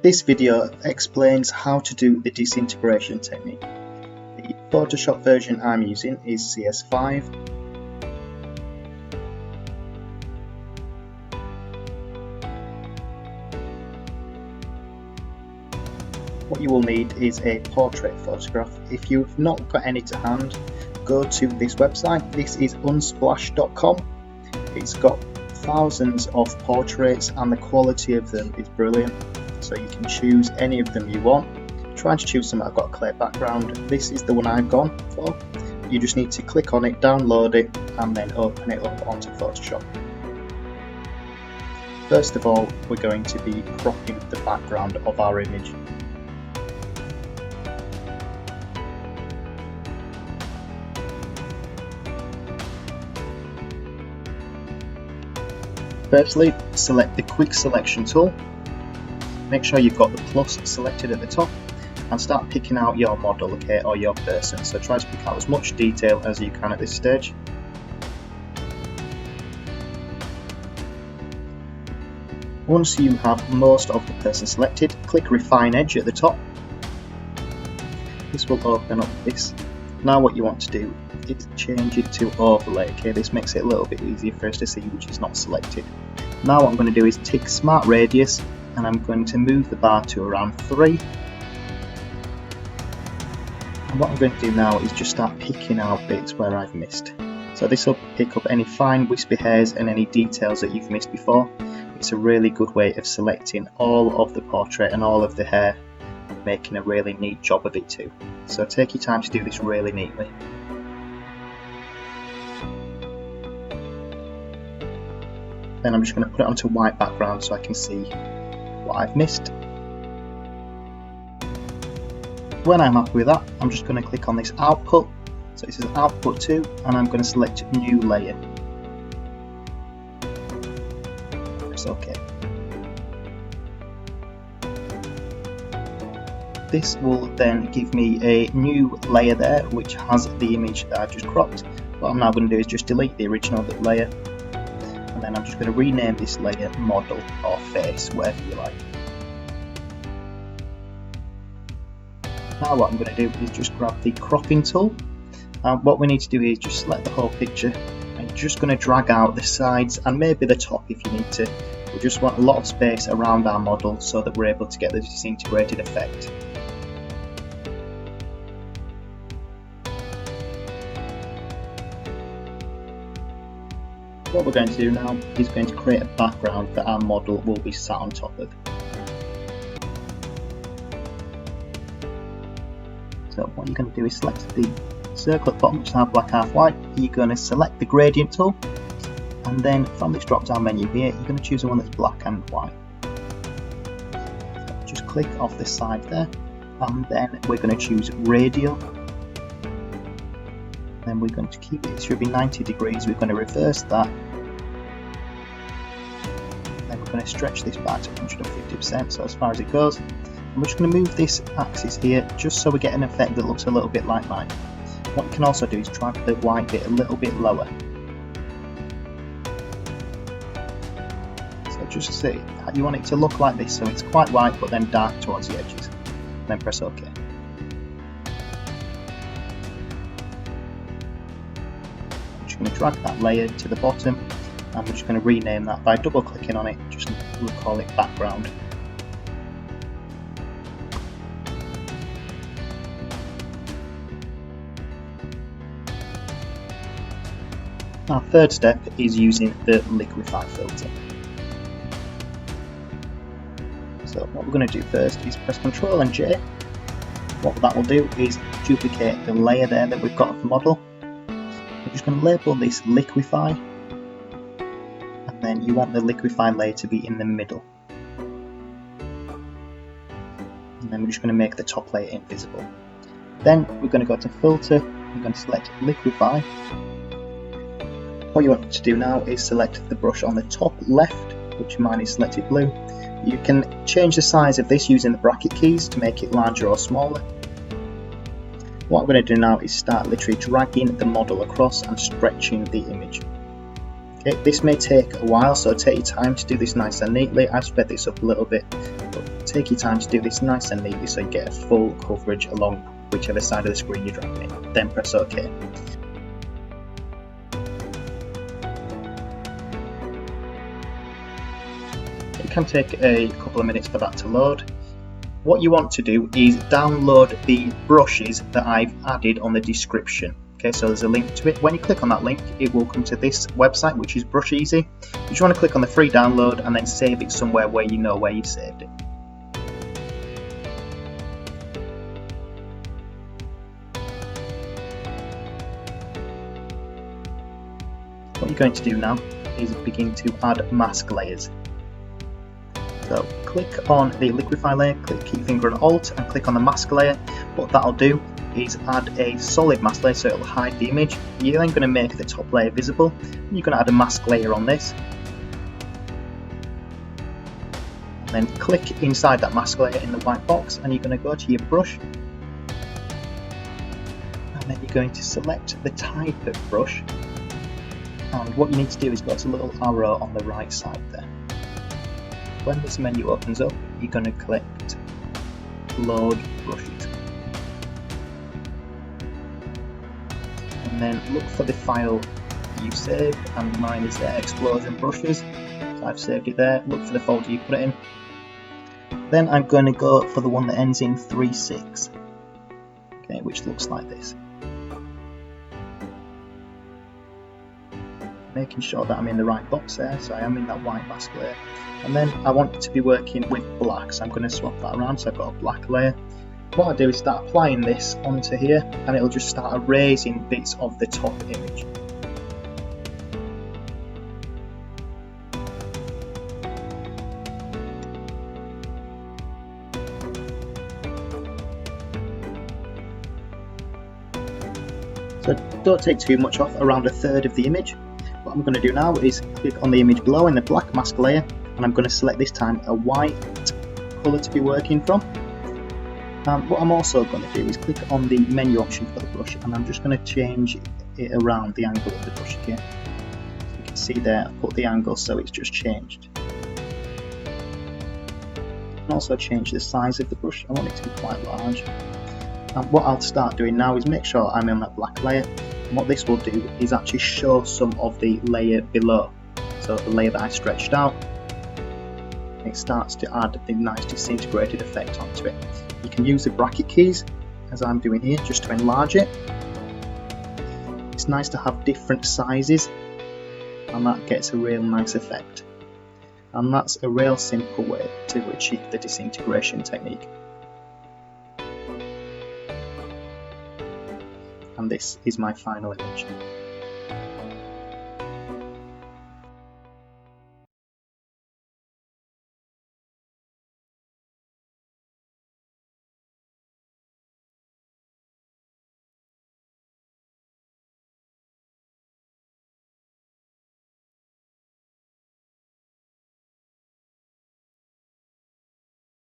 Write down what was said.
This video explains how to do the disintegration technique. The Photoshop version I'm using is CS5. What you will need is a portrait photograph. If you've not got any to hand, go to this website. This is unsplash.com. It's got thousands of portraits and the quality of them is brilliant. So you can choose any of them you want. Try to choose some that have got a clear background. This is the one I've gone for. You just need to click on it, download it, and then open it up onto Photoshop. First of all, we're going to be cropping the background of our image. Firstly, select the quick selection tool. Make sure you've got the plus selected at the top and start picking out your model, okay, or your person. So try to pick out as much detail as you can at this stage. Once you have most of the person selected, click Refine Edge at the top. This will open up this. Now what you want to do is change it to overlay, okay, this makes it a little bit easier for us to see which is not selected. Now what I'm going to do is tick Smart Radius and I'm going to move the bar to around 3. And what I'm going to do now is just start picking out bits where I've missed. So this will pick up any fine wispy hairs and any details that you've missed before. It's a really good way of selecting all of the portrait and all of the hair and making a really neat job of it too. So take your time to do this really neatly. Then I'm just going to put it onto white background so I can see what I've missed. When I'm happy with that, I'm just going to click on this output. So it says output 2 and I'm going to select new layer. Press OK. This will then give me a new layer there which has the image that I've just cropped. What I'm now going to do is just delete the original layer. And then I'm just going to rename this layer model or face, whatever you like. Now what I'm going to do is just grab the cropping tool. What we need to do is just select the whole picture and just going to drag out the sides and maybe the top if you need to. We just want a lot of space around our model so that we're able to get the disintegrated effect. What we're going to do now is going to create a background that our model will be sat on top of. So what you're going to do is select the circle at the bottom which is half black, half white. You're going to select the gradient tool and then from this drop down menu here you're going to choose the one that's black and white. So just click off this side there and then we're going to choose radial. Then we're going to keep it should be 90 degrees, we're going to reverse that, then we're going to stretch this back to 150%, so as far as it goes, and we're just going to move this axis here just so we get an effect that looks a little bit like mine. What you can also do is drag the white bit a little bit lower, so just see, you want it to look like this, so it's quite white but then dark towards the edges, and then press OK. I'm going to drag that layer to the bottom and we're just going to rename that by double clicking on it, just we'll call it background. Our third step is using the Liquify filter. So what we're going to do first is press Ctrl and J. What that will do is duplicate the layer there that we've got of the model. We're just going to label this Liquify and then you want the Liquify layer to be in the middle. And then we're just going to make the top layer invisible. Then we're going to go to Filter, we're going to select Liquify. What you want to do now is select the brush on the top left, which mine is selected blue. You can change the size of this using the bracket keys to make it larger or smaller. What I'm going to do now is start literally dragging the model across and stretching the image. Okay, this may take a while, so take your time to do this nice and neatly. I've sped this up a little bit, But take your time to do this nice and neatly so you get a full coverage along whichever side of the screen you're dragging it. Then press OK. It can take a couple of minutes for that to load. What you want to do is download the brushes that I've added on the description. Okay, so there's a link to it. When you click on that link, it will come to this website, which is Brush Easy. You just want to click on the free download and then save it somewhere where you know where you saved it. What you're going to do now is begin to add mask layers. So click on the Liquify layer, keep finger on Alt and click on the mask layer. What that'll do is add a solid mask layer so it'll hide the image. You're then going to make the top layer visible. You're going to add a mask layer on this. And then click inside that mask layer in the white box and you're going to go to your brush. And then you're going to select the type of brush. And what you need to do is go to the little arrow on the right side there. When this menu opens up, you're going to click Load Brushes. And then look for the file you saved, and mine is there, Explosion Brushes. So I've saved it there. Look for the folder you put it in. Then I'm going to go for the one that ends in 36, okay, which looks like this. Making sure that I'm in the right box there, so I am in that white mask layer. And then I want to be working with black, so I'm going to swap that around, so I've got a black layer. What I do is start applying this onto here, and it'll just start erasing bits of the top image. So don't take too much off, around a third of the image. What I'm going to do now is click on the image below in the black mask layer, and I'm going to select this time a white colour to be working from. What I'm also going to do is click on the menu option for the brush, and I'm just going to change it around the angle of the brush again. So you can see there I've put the angle so it's just changed. You can also change the size of the brush. I want it to be quite large. And what I'll start doing now is make sure I'm on that black layer. And what this will do is actually show some of the layer below. So the layer that I stretched out, it starts to add the nice disintegrated effect onto it. You can use the bracket keys, as I'm doing here, just to enlarge it. It's nice to have different sizes, and that gets a real nice effect. And that's a real simple way to achieve the disintegration technique. And this is my final image.